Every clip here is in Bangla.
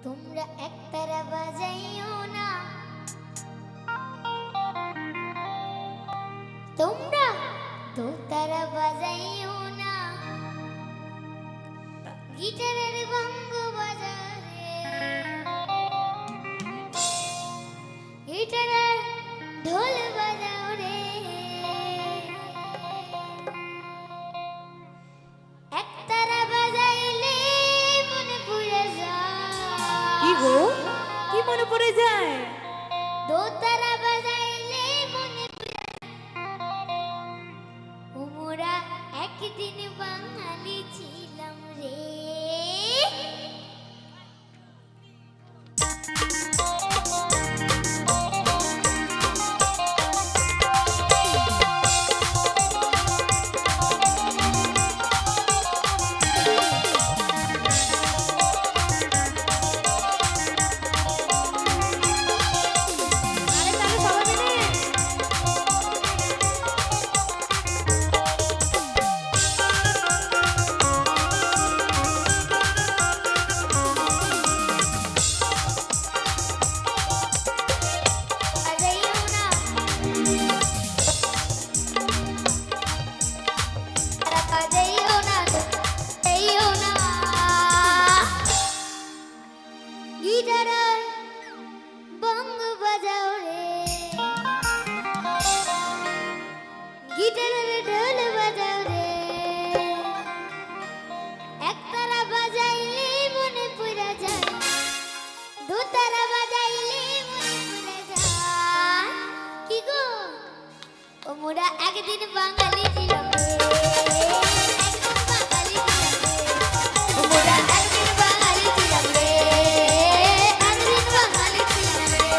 তোমরা একতারা বাজাইও না, তোমরা দোতারা বাজাইও না, গিটারের ভঙ্গ বাজারে, গিটারের ঢোল বাজাও রে, একতারা বাজাইলে মনে পড়ে যায়। কি গো, কি মনে পড়ে যায়? দোতারা বাজাইলে মনে পড়ে যায়, ওমরা একদিন বাঙালি ছিলাম রে। ওমরা একদিন বাঙালি ছিলাম রে, একদিন বাঙালি ছিলাম রে, ওমরা একদিন বাঙালি ছিলাম রে, একদিন বাঙালি ছিলাম রে।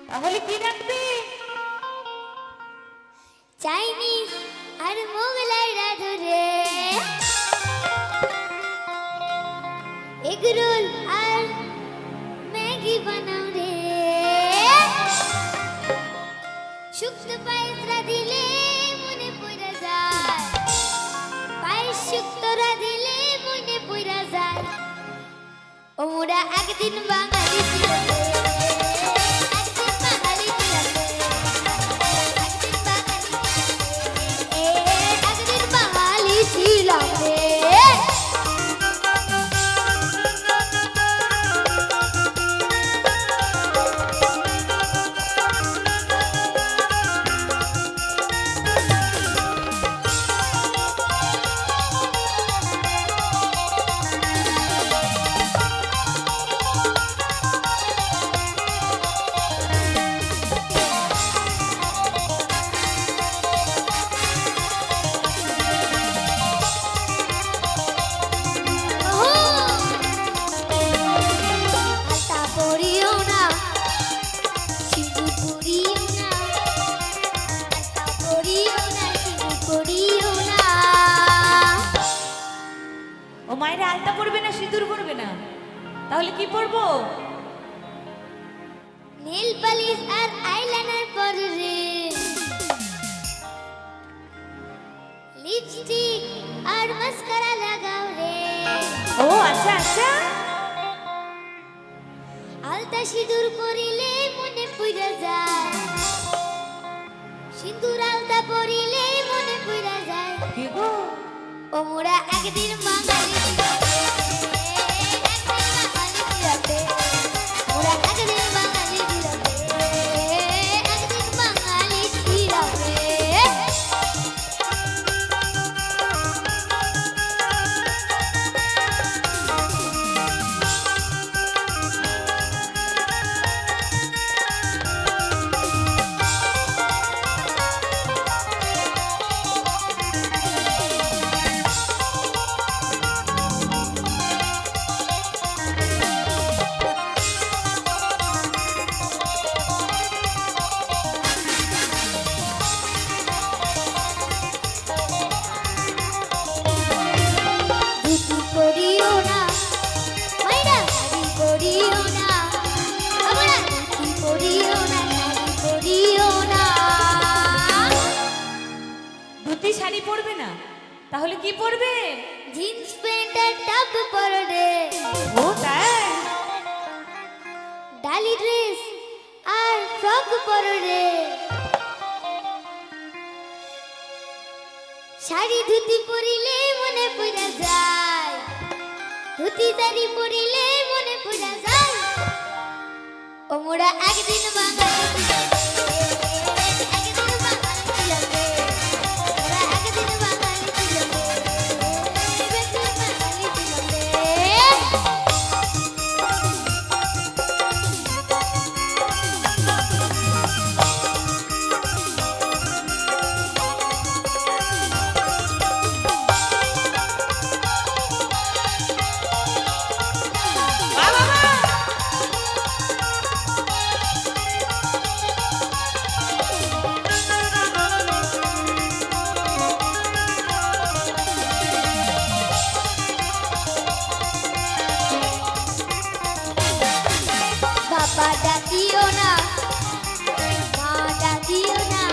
তাহলে কি রাখবে? চাইনিজ আর মোগলাই রাঁধুরে, এগরোল আর ম্যাগি বানাও রে, শুক্তো পায়েস রাঁধিলে মনে পড়ে যায়, পায়েস শুক্তো রাঁধিলে মনে পড়ে যায়, ওমরা একদিন বাঙালি ছিলাম রে, একদিন বাঙালি ছিলাম রে, একদিন বাঙালি ছিলাম রে। ও মায়ের আলতা পরবে না, সিঁদুর পরবে না, তাহলে কি পরবো? নীল পালিশ আর আইলাইনার পরে রে, লিপস্টিক আর মাস্কারা লাগাও রে, ও আচ্ছা আচ্ছা, আলতা সিঁদুর পরিলে মনে পড়ে যায়, সিঁদুর আলতা পরিলে মনে পড়ে যায়, কি গো, ওমরা একদিন বাঙালি ছিলাম রে, একদিন বাঙালি ছিলাম রে, ওমরা একদিন বাঙালি ছিলাম রে, একদিন বাঙালি ছিলাম রে। ধুতি শাড়ি পরবে না, তাহলে কি পরবে? জিন্স প্যান্ট আর টপ পরো রে, ও তাই? ডালি ড্রেস আর ফ্রক পরো রে, শাড়ি ধুতি পরিলে মনে পড়া যায়, ধুতি শাড়ি পরিলে মনে পড়া যায়, ও মোরা একদিন বাঙালি ছিলাম রে, একদিন বাঙালি ছিলাম রে, মোরা একদিন বাঙালি ছিলাম রে, একদিন বাঙালি ছিলাম রে। বাবা মা! বাবা ডাকিও না, মা ডাকিও না,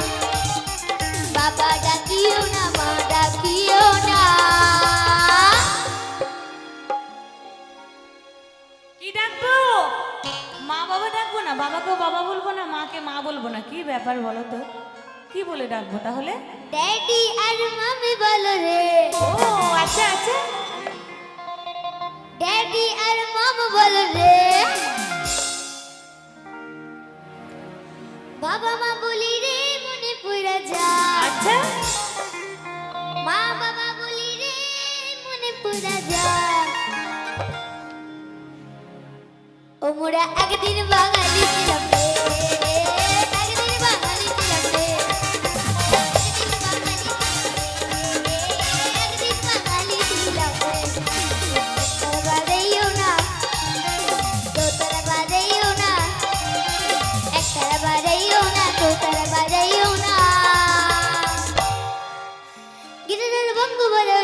বাবা ডাকিও না, মা ডাকিও না। কি ডাকবো? মা বাবা ডাকবো না, বাবাকেও বাবা বলবো না, মাকে মা বলবো না, কি ব্যাপার বলো তো? কি বলে ডাকবো তাহলে? ড্যাডি আর মামি বলো রে, ও আচ্ছা আচ্ছা। ড্যাডি আর মম বলো রে, বাবা মা বলি রে মনে পড়া যায়, আচ্ছা মা বাবা বলি রে মনে পড়া যায়, ও মোরা একদিন বাঙালি ছিলাম রে, একদিন বাঙালি ছিলাম রে, একদিন বাঙালি ছিলাম রে, তোরা বাজাইও না, তোরা বাজাইও না, একতারা বাজাইও না, তোরা বাজাইও না, গিটারের বঙ্গ বলো